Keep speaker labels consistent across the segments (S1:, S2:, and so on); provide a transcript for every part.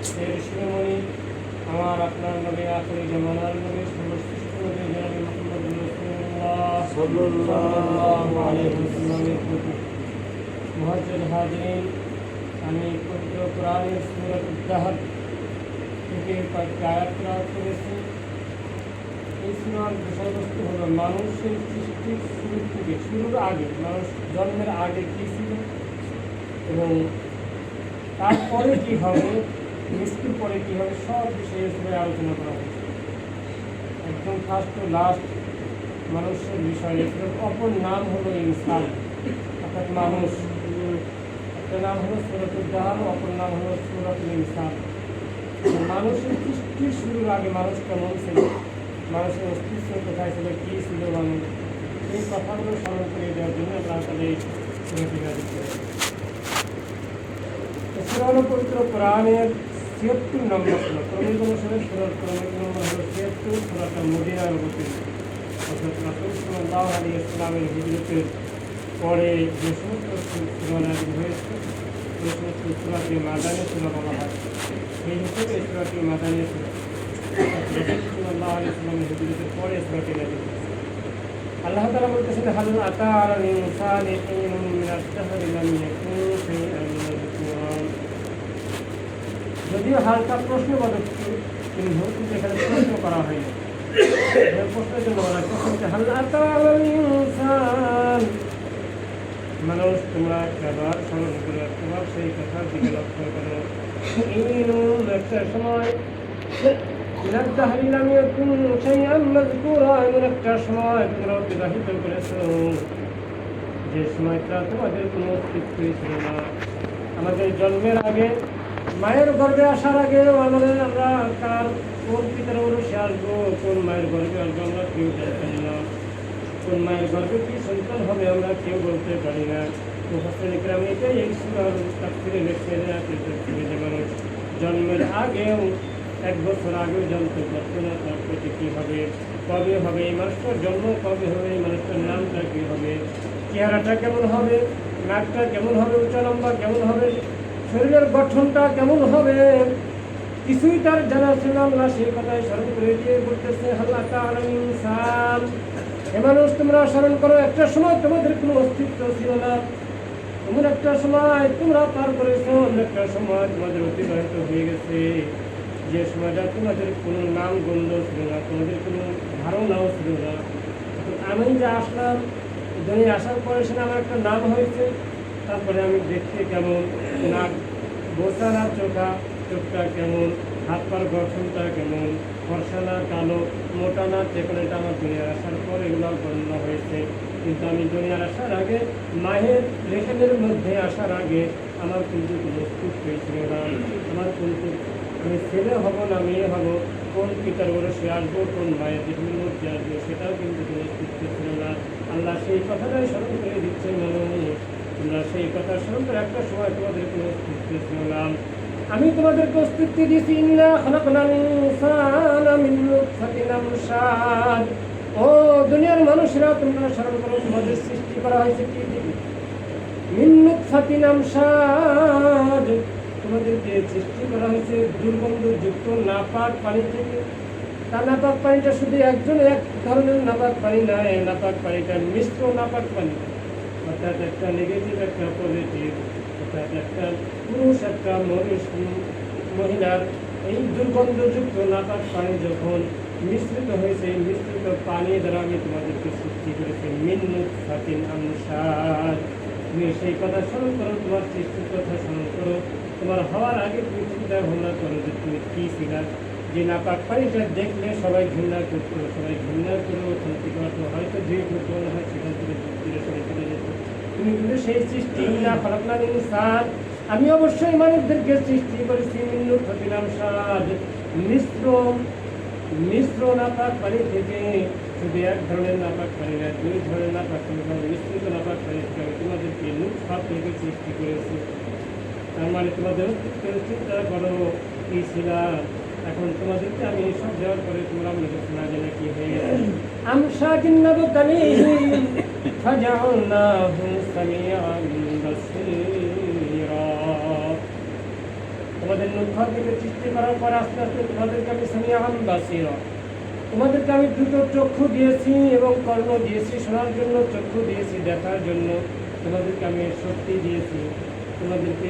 S1: এর শিরোমণি আমার আপনার নবী আখিরি জামানার নবী সর্বশ্রেষ্ঠ নবী জনাব মুহাম্মদ রাসূলুল্লাহ সাল্লাল্লাহু আলাইহি ওয়াসাল্লামের প্রতি মুহাজ্জির হাজিরিন, আমি পবিত্র কোরআনের সূরা আদ-দাহর থেকে কয়েকটি আয়াত তেলাওয়াত করেছি। এই সূরার বিষয়বস্তু হলো মানুষের সৃষ্টির শুরুর আগে, মানুষ জন্মের আগে কী ছিল এবং তারপরে কী হবে, মৃত্যুর পরে কী হবে, সব বিষয়ে সবাই আলোচনা করা হয়েছে। একদম ফার্স্ট টু লাস্ট মানুষের বিষয়ে অপর নাম হলো ইনসান, অর্থাৎ মানুষ। একটা নাম হলো সূরাতুল দাহর, অপর নাম হলো সূরাতুল ইনসান। মানুষের সৃষ্টির শুরুর আগে মানুষ কেমন ছিল, মানুষের অস্তিত্ব কোথায় ছিল, কী ছিল মানুষ, এই কথাগুলো স্মরণ করিয়ে দেওয়ার জন্য আল্লাহ তাআলা এই সূরাটি নাযিল করেছেন। সূরা হলো পবিত্র কোরআনের ৭৬ নম্বর সূরা। ক্রমিক অনুসারে সূরার ক্রমিক নম্বর হলো ৭৬। সূরাটা মদিনায় অবতীর্ণ, অর্থাৎ রাসূল সাল্লাল্লাহু আলাইহি ওয়াসাল্লামের হিজরতের পরে যে সমস্ত সূরা নাযিল হয়েছে সেই সমস্ত সূরাকে মাদানী সূরা বলা হয়। সেই হিসেবে এই সূরাটি মাদানী সূরা, রাসূল সাল্লাল্লাহু আলাইহি ওয়াসাল্লামের হিজরতের পরে সূরাটি নাযিল হয়েছে। আল্লাহ তাআলা বলতেছেন, হাল আতা আলাল ইনসানি হিনুন মিনাদ দাহরি লাম ইয়াকুন শাইআন মাযকুরা। যদিও হালকা প্রশ্নবোধক চিহ্ন, কিন্তু এখানে প্রশ্ন করা হয়নি, প্রশ্নের জন্য বলা হচ্ছে হাল আতা আলাল ইনসান, মানুষ তোমরা একবার স্মরণ করে, তোমার সেই কথার দিকে লক্ষ্য করো। হিনুন একটা সময়, মিনাদ দাহরি লাম ইয়াকুন শাইআন মাযকুরা, এমন একটা সময় তোমরা অতিবাহিত করেছো যে সময়টা তোমাদের কোনো অস্তিত্বই ছিল না। আমাদের জন্মের আগে, মায়ের গর্ভে আসার আগে আমরা কার কোন পিতার ঔরসে আসবো, কোন মায়ের গর্ভে আসবো আমরা কেউ জানতে না। কোন মায়ের গর্ভে কি সন্তান হবে আমরা কেউ বলতে পারি না। মুফাসসির ইকরাম এটাই এই সূরার তাফসীরে লিখছেন যে মানুষ জন্মের আগেও, ১ বছর আগেও জানতে পারতো না তার পেটে কী হবে, কবে হবে, এই মানুষটার জন্ম কবে হবে, এই মানুষটার নামটা কী হবে, চেহারাটা কেমন হবে, নাকটা কেমন হবে, উচ্চ লম্বা কেমন হবে, শরীরের গঠনটা কেমন হবে, কিছুই তার জানা ছিল না। সেই কথাই স্মরণ করে দিয়ে বলতেছে, হাল আতা আলাল ইনসান, হে মানুষ তোমরা স্মরণ করো, একটা সময় তোমাদের কোনো অস্তিত্ব ছিল না, এমন একটা সময় তোমরা পার করেছো, একটা সময় তোমাদের অতিবাহিত হয়ে গেছে, যে সময়টা তোমাদের কোনো নাম গন্ধ ছিল না, তোমাদের কোনো ধারণাও ছিল না। আমি যে আসলাম, দুনিয়া আসার পরে সেটা আমার একটা নাম হয়েছে, তারপরে আমি দেখতে কেমন, নাক বোচা না চোখা, চোখটা কেমন, হাত পার গঠনটা কেমন, ফর্সা না কালো, মোটা না চিকন, এটা আমার দুনিয়ার আসার পর এগুলো বর্ণনা হয়েছে। কিন্তু আমি দুনিয়ার আসার আগে, মায়ের রেখেদের মধ্যে আসার আগে আমার কিন্তু কোনো অস্তিত্বই ছিল না। আমার কিন্তু আমি ছেলে হব না মেয়ে হব, কোন পিতার ওরসে আসবো, কোন মায়ের দেহের মধ্যে আসবো, সেটাও কিন্তু কোনো অস্তিত্ব ছিল না। আল্লাহ সেই কথাটাই স্মরণ করে দিচ্ছে, মানুষ তোমরা সেই কথা স্মরণ করে, একটা সময় তোমাদের কোনো অস্তিত্ব ছিল না, আমি তোমাদেরকে অস্তিত্ব দিয়েছি। ইন্না খালাকনাল ইনসানা মিন নুতফাতিন আমশাজ, ও দুনিয়ার মানুষেরা তোমরা স্মরণ করো, তোমাদের সৃষ্টি করা হয়েছে কি থেকে, মিন নুতফাতিন আমশাজ, তোমাদেরকে সৃষ্টি করা হয়েছে দুর্গন্ধযুক্ত নাপাক পানি থেকে। তার নাপাক পানিটা শুধু এক ধরনের নাপাক পানি নয়, নাপাক পানিটা মিশ্র নাপাক পানি, অর্থাৎ একটা নেগেটিভ একটা পজিটিভ, অর্থাৎ একটা পুরুষ একটা মহিলার এই দুর্গন্ধযুক্ত নাপাক পানি যখন মিশ্রিত হয়েছে, এই মিশ্রিত পানি দ্বারা আমি তোমাদেরকে সৃষ্টি করেছি। মিন নুতফাতিন আমশাজ, তুমি সেই কথা স্মরণ করো, তোমার সৃষ্টির কথা স্মরণ করো, তোমার হওয়ার আগে তুমি চিন্তা ভাবনা করো যে তুমি কী ছিলা। যে নাপাক পানিটা দেখলে সবাই ঘৃণা করতো, সবাই ঘৃণা করে ওখান থেকে হয়তো ধুয়ে করতো, মনে হয় সেখান থেকে দূরে সরে চলে যেত। তুমি কিন্তু সেই সৃষ্টি, ইন্না খালাকনাল ইনসান, আমি অবশ্যই মানুষদেরকে সৃষ্টি করেছি মিন নুতফাতিন আমশাজ, মিশ্র নাপাক পানি থেকে। শুধু এক ধরনের নাপাক পানি না, 2 ধরনের নাপাক পানি, মিশ্রিত নাপাক পানি থেকে আমি তোমাদেরকে নুতফা থেকে সৃষ্টি করেছি। তার মানে তোমাদের অস্তিত্বের চিন্তা করো কি ছিল। এখন তোমাদেরকে আমি সব দেওয়ার পরে তোমরা মনে করছো না যে নাকি হয়ে আমশাজিন নাবতালিহিম ফাজআলনাহু সামিআন বাসীরা, তোমাদের নূতফা থেকে সৃষ্টি করার পর আস্তে আস্তে তোমাদেরকে আমি সামিআন বাসীরা, তোমাদেরকে আমি দুটো চক্ষু দিয়েছি এবং কর্ণ দিয়েছি, শোনার জন্য চক্ষু দিয়েছি, দেখার জন্য তোমাদেরকে আমি শক্তি দিয়েছি, তোমাদেরকে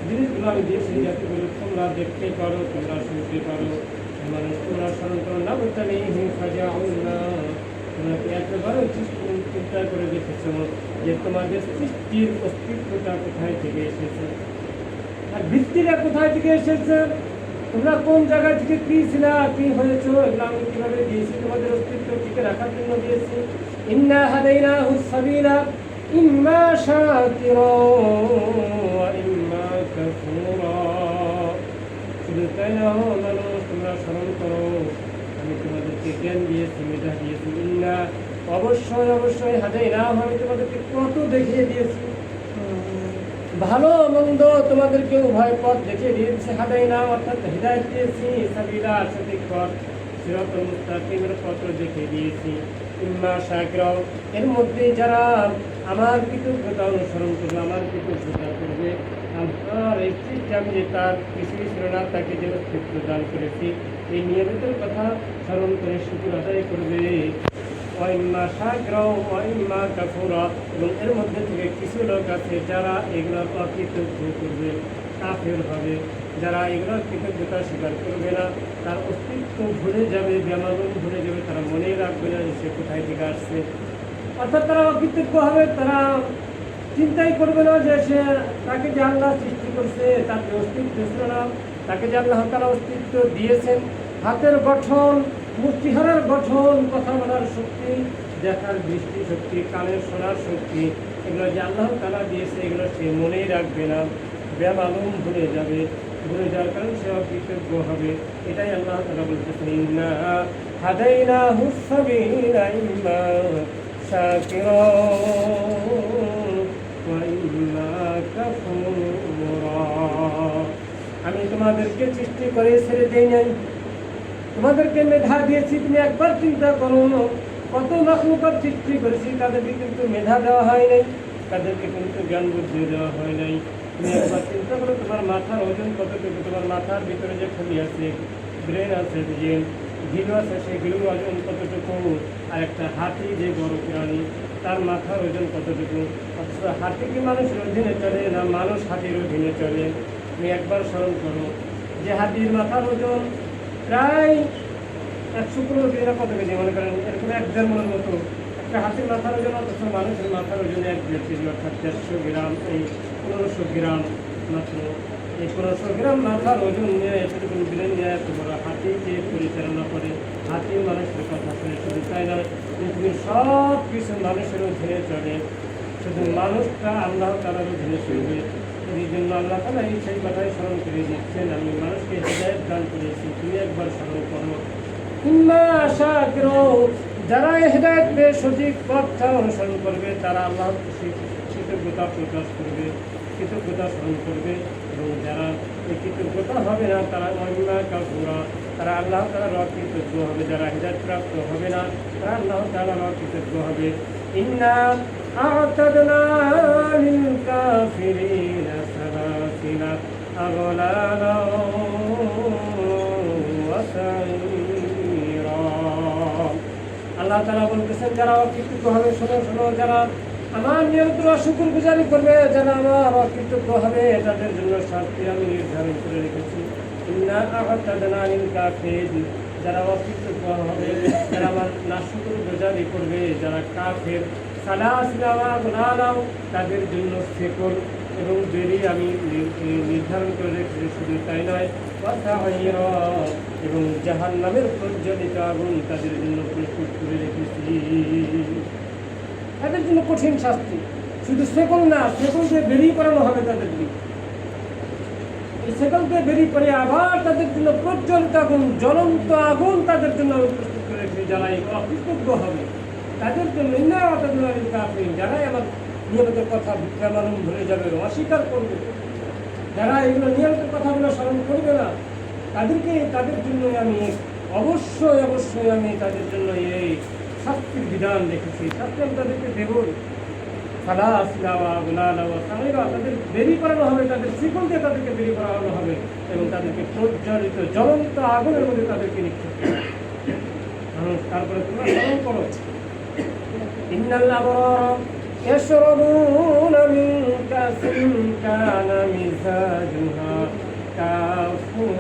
S1: জিনিসগুলো আমি দিয়েছি যাতে করে তোমরা দেখতে পারো, তোমরা শুনতে পারো, মানুষ তোমরা স্মরণ করো না বলতে নেই হিংসা না। তোমরা কি একেবারে চিন্তা করে দেখেছ যে তোমাদের সৃষ্টির অস্তিত্বটা কোথায় থেকে এসেছে আর ভিত্তিটা কোথায় থেকে এসেছে, তোমরা কোন জায়গা থেকে কি ছিল, কি হয়েছ, এগুলো আমি কিভাবে দিয়েছি, তোমাদের অস্তিত্ব টিকে রাখার জন্য দিয়েছি। ইন্না হাদাইনাহু সাবিলা ইম্মা শাকিরা ওয়া ইম্মা কাফুরা। শুধু তাই না মানুষ, তোমরা স্মরণ করো আমি তোমাদেরকে জ্ঞান দিয়েছি, মেধা দিয়েছি। ইন্না অবশ্যই অবশ্যই হাদাইনাহু, আমি তোমাদেরকে কত দেখিয়ে দিয়েছি, ভালো মন্দ তোমাদেরকে উভয় পথ দেখিয়ে দিয়েছি। হাদাইনা অর্থাৎ হিদায়াত দিয়েছি, সাবিলা সঠিক পথ, সিরাতুল মুস্তাকিমের পথ দেখিয়ে দিয়েছি। ইম্মা শাকিরা, এর মধ্যে যারা আমার কৃতজ্ঞতা অনুসরণ করবে, আমার কৃতজ্ঞতা করবে, আমার এই সৃষ্টি আমি যে তার কিছুই ছিল না তাকে যে অস্তিত্ব দান করেছি, এই নিয়মিতের কথা স্মরণ করে শুকর আদায় করবে। ওয়াইম্মা শাকিরা ওয়াইম্মা কাফুরা, এবং এর মধ্যে থেকে কিছু লোক আছে যারা এগুলো অকৃতজ্ঞ করবে, কাফের হবে, যারা এগুলো কৃতজ্ঞতা স্বীকার করবে না, তার অস্তিত্ব ভুলে যাবে, বেমালুম ভুলে যাবে, তারা মনেই রাখবে না যে সে কোথায় থেকে আসছে। অর্থাৎ তারা অকৃতজ্ঞ হবে, তারা চিন্তাই করবে না যে সে তাকে যে আল্লাহ সৃষ্টি করছে তাকে অস্তিত্ব ছিল না, তাকে যে আল্লাহ তারা অস্তিত্ব দিয়েছেন, হাতের গঠন, মুষ্টিহারের গঠন, কথা বলার শক্তি, দেখার দৃষ্টি শক্তি, কানের শোনার শক্তি, এগুলো যে আল্লাহ তারা দিয়েছে এগুলো সে মনেই রাখবে না, বেমালুম ভুলে যাবে, ভুলে যাওয়ার কারণে সে অকৃতজ্ঞ হবে। এটাই আল্লাহ তাআলা বলতেছেন ইন্না হাদাইনাহু সাবিলা ইম্মা শাকিরা ওয়া ইম্মা কাফুরা। আমি তোমাদেরকে সৃষ্টি করে ছেড়ে দেই নাই, তোমাদেরকে মেধা দিয়েছি। তুমি একবার চিন্তা করো, কত মাখলুকাত সৃষ্টি করেছি, তাদেরকে কিন্তু মেধা দেওয়া হয় নাই, তাদেরকে কিন্তু জ্ঞান বুদ্ধি দেওয়া হয় নাই। তুমি একবার চিন্তা করো তোমার মাথার ওজন কতটুকু, তোমার মাথার ভিতরে যে খুলি আছে, ব্রেন আছে, যে ঘিলু আছে, সেই ঘিলুর ওজন কতটুকু, আর একটা হাতি যে বড় প্রাণী তার মাথার ওজন কতটুকু। অথচ হাতি কি মানুষের অধীনে চলে না, মানুষ হাতির অধীনে চলে? তুমি একবার স্মরণ করো যে হাতির মাথার ওজন প্রায় 115 কেজি, কত কেজি মনে করেন, এরকম 1-1.5 মনের মতো একটা হাতির মাথার ওজন, অথচ মানুষের মাথার ওজন 1-1.5 কেজি, অর্থাৎ 150 গ্রাম, এই 1500 গ্রাম মাত্র। এই 1500 গ্রাম মাথার ওজন নিয়ে এতটুকু ব্রেন নিয়ে এত বড় হাতিকে পরিচালনা করে, হাতি মানুষের কথা শুনে। শুধু তাই নয়, পৃথিবীর সব কিছু মানুষের অধীনে চলে, শুধু মানুষটা আল্লাহ তাআলার অধীনে চলবে। এই জন্য আল্লাহ তাআলা এই সেই কথাই স্মরণ করে দিচ্ছেন, আমি মানুষকে হিদায়াত দান করেছি, তুমি একবার স্মরণ করো। ইম্মা শাকিরা, যারা হিদায়াত পেয়ে সঠিক পথটা অনুসরণ করবে তারা আল্লাহর কৃতজ্ঞতা প্রকাশ করবে, কৃতজ্ঞতা স্মরণ করবে। এবং যারা এই কৃতজ্ঞতা হবে না তারা ওয়াইম্মা কাফুরা, তারা আল্লাহ তাআলার অকৃতজ্ঞ হবে। যারা হিদায়াত প্রাপ্ত হবে না তারা আল্লাহ তাআলার অকৃতজ্ঞ হবে। ইন্না আ'তাদনা লিল কাফিরিনা সালাসিলা আগলালা ওয়া সাইরা। আল্লাহ তাআলা বলতেছেন যারা অকৃতজ্ঞ হবে, শোনো শোনো, যারা আমার নিয়ন্ত্রণ অশুকুর গুজারি করবে, যারা আমার অকৃতজ্ঞ হবে তাদের জন্য শাস্তি আমি নির্ধারণ করে রেখেছি। ইন্না আ'তাদনা লিল কাফিরিন, যারা অকৃতজ্ঞ হবে, যারা আমার নাশুকুর গুজারি করবে, যারা কাফের, সালাসিলা ওয়া আগলালা, তাদের জন্য শেকল এবং বেড়ি আমি নির্ধারণ করে রেখেছি। শুধু তাই নয়, এবং জাহান্নামের প্রজ্বলিত আগুন তাদের জন্য প্রস্তুত করে রেখেছি, তাদের জন্য কঠিন শাস্তি। শুধু সেকল না, সেকল দিয়ে বেরিয়ে পড়ানো হবে তাদেরকে, এই সেকল দিয়ে বেরিয়ে পড়ে আবার তাদের জন্য প্রজ্বলিত আগুন, জ্বলন্ত আগুন তাদের জন্য প্রস্তুত করে রেখেছি। যারা এই অকৃতজ্ঞ হবে তাদের জন্য ইন্না আ'তাদনা লিল কাফিরিন, যারাই আমার নিয়মিতের কথা বেমালুম ভুলে যাবে, অস্বীকার করবে, যারা এগুলো নিয়মিতের কথাগুলো স্মরণ করবে না, তাদের জন্য আমি অবশ্যই আমি তাদের জন্য এই শাস্তির বিধান রেখেছি। শাস্তি আমি তাদেরকে দেবই, তাদের বেরি করানো হবে, তাদের শিকল দিয়ে তাদেরকে বেরি করানো হবে এবং তাদেরকে প্রজ্বলিত জ্বলন্ত আগুনের মধ্যে তাদেরকে নিক্ষেপ করা হবে। তারপরে তোমরা স্মরণ করো, ইন্নাল আবরার ইয়াশরাবুনা মিন কাসিন কানা মিজাজুহা কাফুরা।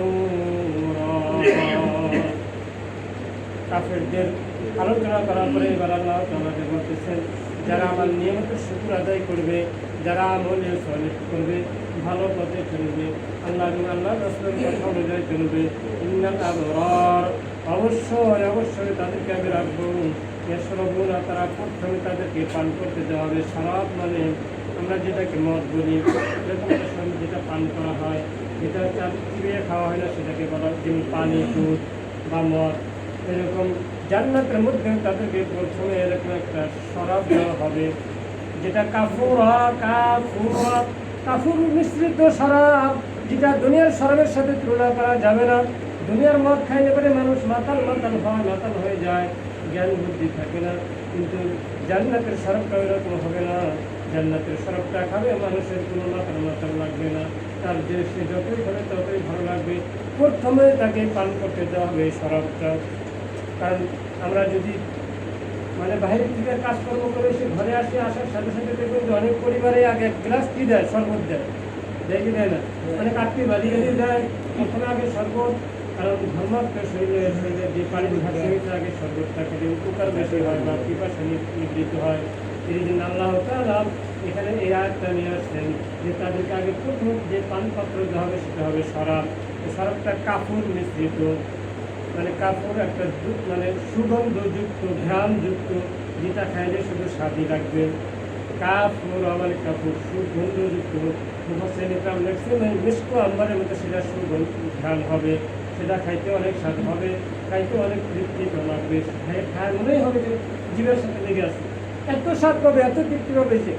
S1: কাফেরদের আলোচনা করার পরে এবার আল্লাহ তাআলা বলতেছেন, যারা আমার নিয়মিত শুকর আদায় করবে, যারা আমলে সলিহ করবে, ভালো পথে চলবে, আল্লাহ এবং আল্লাহ রাসূলের কথা অনুযায়ী চলবে, ইন্নাল আবরার অবশ্যই তাদেরকে আমি রাখবো। ইয়াশরাবুনা, তারা প্রথমে তাদেরকে পান করতে দেওয়া হবে। শরাব মানে আমরা যেটাকে মদ বলি, এরকম একটা সময় যেটা পান করা হয়, যেটা চিবিয়ে খাওয়া হয় না, সেটাকে বলা হয় যেমন পানি, দুধ বা মদ। এরকম জান্নাতের মধ্যে তাদেরকে প্রথমে এরকম একটা শরাব দেওয়া হবে, যেটা কাফুর মিশ্রিত শরাব, যেটা দুনিয়ার শরাবের সাথে তুলনা করা যাবে না। দুনিয়ার মদ খাইলে পরে মানুষ মাতাল হয়ে যায়, জ্ঞান বুদ্ধি থাকে না। কিন্তু জান্নাতের শরাবটা এরকম হবে না। জান্নাতের শরাবটা খাবে মানুষের কোনো মাতাল লাগবে না, তার যে সে যতই খাবে ততই ভালো লাগবে। প্রথমে তাকে পান করতে দেওয়া হবে এই শরাবটা। কারণ আমরা যদি মানে বাইরে থেকে কাজকর্ম করে এসে ঘরে আসার সাথে সাথে দেখবেন যে অনেক পরিবারে আগে এক গ্লাস কি দেয়, শরবত দেয়, কি দেয় না, অনেক আত্মীয় বাড়ি দেয় প্রথমে আগে শরবত। কারণ ধর্মাত্ম শরীরের যে পানি থাকছে আগে শরবতটা খেলে উপকার বেশি হয় বা পিপাসা নিবৃত হয়। এই জন্য আল্লাহ তাআলা এখানে এই আয়াতটা নিয়ে আসছেন যে তাদেরকে আগে প্রথম যে পানপাত্র দেওয়া হবে সেটা হবে শরাব। শরাবটা কাফুর মিশ্রিত, মানে কাপড় একটা মানে সুগন্ধযুক্ত ঘ্রাণযুক্ত, যেটা খাইলে শুধু স্বাদই লাগবে। কাপড় মানে কাপড় সুগন্ধযুক্ত, মিষ্টি আম্বারের মতো সেটা সুগন্ধ ঘ্রাণ হবে, সেটা খাইতে অনেক স্বাদ হবে, খাইতে অনেক তৃপ্তি লাগবে। খায় মনেই হবে যে জীবের সাথে লেগে আছে, এত স্বাদ পাবে, এত তৃপ্তি পাবে। যে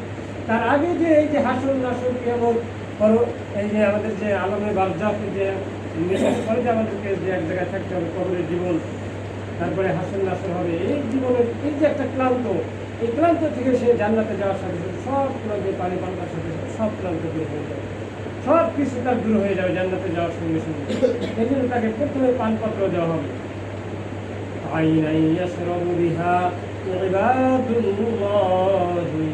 S1: তার আগে যে এই যে হাসন নাসন কেমন করো, এই যে আমাদের যে আলমে বারজাকে যে নির্দেশ করে যে আমাদেরকে যে এক জায়গায় থাকতে হবে, কবরের জীবন, তারপরে হাসন নাসর হবে, এই জীবনের এই যে একটা ক্লান্ত, এই ক্লান্ত থেকে সে জান্নাতে যাওয়ার সাথে সাথে সব ক্লান্ত পানি পান করার সাথে সাথে সব ক্লান্ত দূর হয়ে যাবে, সব কিছু তার দূর হয়ে যাবে জান্নাতে যাওয়ার সঙ্গে সঙ্গে। এই জন্য তাকে প্রথমে পানপত্র দেওয়া হবে। আইনাই ইয়াশরাবু বিহা ইবাদুল্লাহি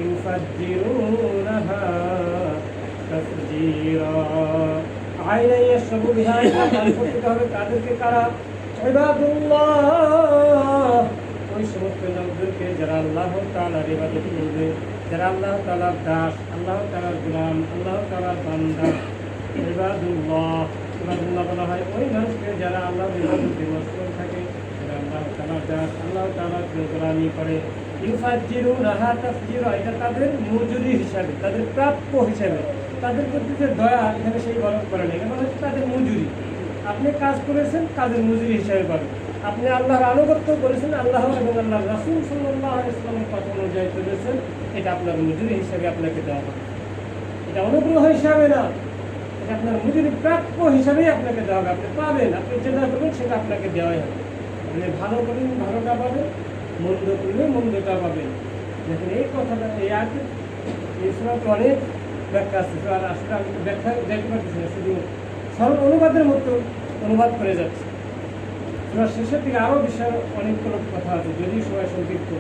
S1: ইউফাজ্জিরুনাহা তাফজীরা। আইনাই ইয়াশরাবু বিহা, পান করতে হবে তাদেরকে কারা? ইবাদুল্লাহ, ওই সমস্ত লোকদেরকে যারা আল্লাহ তাআলার ইবাদত করবে, যারা আল্লাহ তাআলার দাস, আল্লাহ তাআলার গোলাম, আল্লাহ তাআলার বান্দা। ইবাদুল্লাহ বলা হয় ওই মানুষকে যারা আল্লাহর ইবাদতে মশগুল থাকে, যারা আল্লাহ তাআলার দাস, আল্লাহ তাআলার গোলামি করে। ইউফাজ্জিরুনাহা তাফজীরা, এটা তাদের মজুরি হিসাবে, তাদের প্রাপ্য হিসাবে, তাদের প্রতি যে দয়া, এখানে সেই বরফ করে নেই, মানে হচ্ছে তাদের মজুরি। আপনি কাজ করেছেন, কাজের মজুরি হিসাবে পাবেন। আপনি আল্লাহর আনুগত্য করেছেন, আল্লাহ এবং আল্লাহর রাসূল সাল্লাল্লাহু আলাইহি ওয়াসাল্লামের কথা অনুযায়ী চলেছেন, এটা আপনার মজুরি হিসাবে আপনাকে দেওয়া হবে। এটা অনুগ্রহ হিসাবে না, এটা আপনার মজুরি প্রাপ্য হিসাবেই আপনাকে দেওয়া হবে। আপনি পাবেন, আপনি যেটা করবেন সেটা আপনাকে দেওয়াই হবে। আপনি ভালো করবেন, ভালোটা পাবেন, মন্দ করলে মন্দটা পাবেন। দেখেন এই কথাটা, এই আয়াতে এই সূরাতে অনেক ব্যাখ্যা আছে, আর আসলে আমি ব্যাখ্যা দেখতে পাচ্ছি না, শুধু সরল অনুবাদের মতো অনুবাদ করে যাচ্ছে। সূরার শেষের দিকে আরও বিষয় অনেকগুলো কথা আছে, যদিও সবাই সংক্ষিপ্ত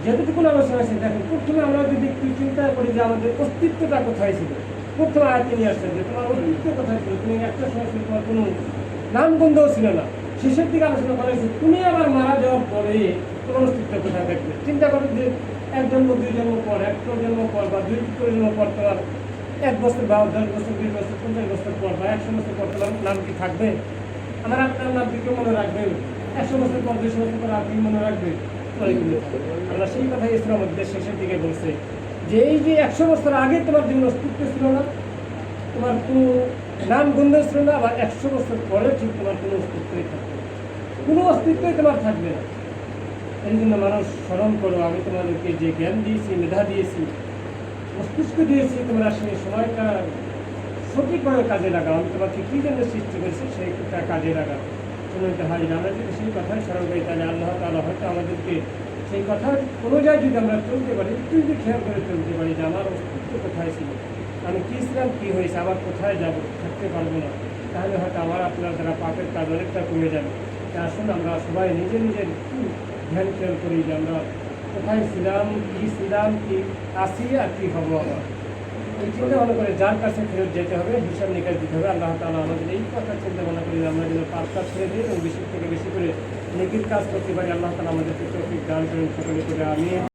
S1: যেটুকু আলোচনা আছে। দেখেন প্রথমে আমরা যদি একটু চিন্তা করি যে আমাদের অস্তিত্বটা কোথায় ছিল, প্রথম আয়াতে নিয়ে আসছেন যে তোমার অস্তিত্ব কোথায় ছিল। তুমি একটা সময় ছিল তোমার কোনো নামগন্ধও ছিল না, শেষের দিকে আলোচনা করা হয়েছে তুমি আবার মারা যাওয়ার পরে তোমার অস্তিত্ব কোথায় থাকবে। চিন্তা করো যে 1 জন্ম 2 জন্ম পর, 1 জন্ম পর বা 2 জন্ম পর তোমার 1 বছর বা 10 বছর 20 বছর 50 বছর পর বা 100 বছর পর তোমার নাম কি থাকবে? আমার আপনার নাম কি কেউ মনে রাখবে? 100 বছর পর 200 বছর পর আপনি মনে রাখবে? আমরা সেই কথাই ইসলাম মধ্যে শেষের দিকে বলছে যে এই যে 100 বছর আগে তোমার জীবন অস্তিত্ব ছিল না, তোমার কোনো নাম গন্ধ ছিল না, আবার 100 বছর পরে ঠিক তোমার কোনো অস্তিত্বই থাকবে, কোনো অস্তিত্বই তোমার থাকবে না। এই জন্য মানুষ স্মরণ করো, আমি তোমাদেরকে যে জ্ঞান দিয়েছি, মেধা দিয়েছি, মস্তিষ্ক দিয়েছি, তোমরা সেই সময়টা সঠিকভাবে কাজে লাগাও। আমি তোমাকে কী জন্য সৃষ্টি করেছি সেইটা কাজে লাগাও। সময়টা হাজির, আমরা যদি সেই কথাই স্মরণ করি তাহলে আল্লাহ তাআলা হয়তো আমাদেরকে সেই কথা অনুযায়ী যদি আমরা চলতে পারি, একটু যদি খেয়াল করে চলতে পারি যে আমার অস্তিত্ব কোথায় ছিল, আমি কী ছিলাম, কী হয়েছে, আবার কোথায় যাব, থাকতে পারবো না, তাহলে হয়তো আমার আপনার দ্বারা পাপের কাজ অনেকটা কমে যাবে। আসুন আমরা সবাই নিজের নিজের ধ্যান খেয়াল করি যে আমরা কোথায় ছিলাম, কী আসি আর কী হবো আবার। এই চিন্তা ভালো করে যার কাছে ফেরত যেতে হবে, হিসাব নিকাশ দিতে হবে। আল্লাহ তাআলা আমাদের এই কথা চিন্তা ভাবনা করি আমরা যেন পাপ কাজ ছেড়ে দিই এবং বেশি থেকে বেশি করে নেকির কাজ করতে পারি। আল্লাহ তাআলা আমাদেরকে তৌফিক দান করেন সকলে করে। আমিন।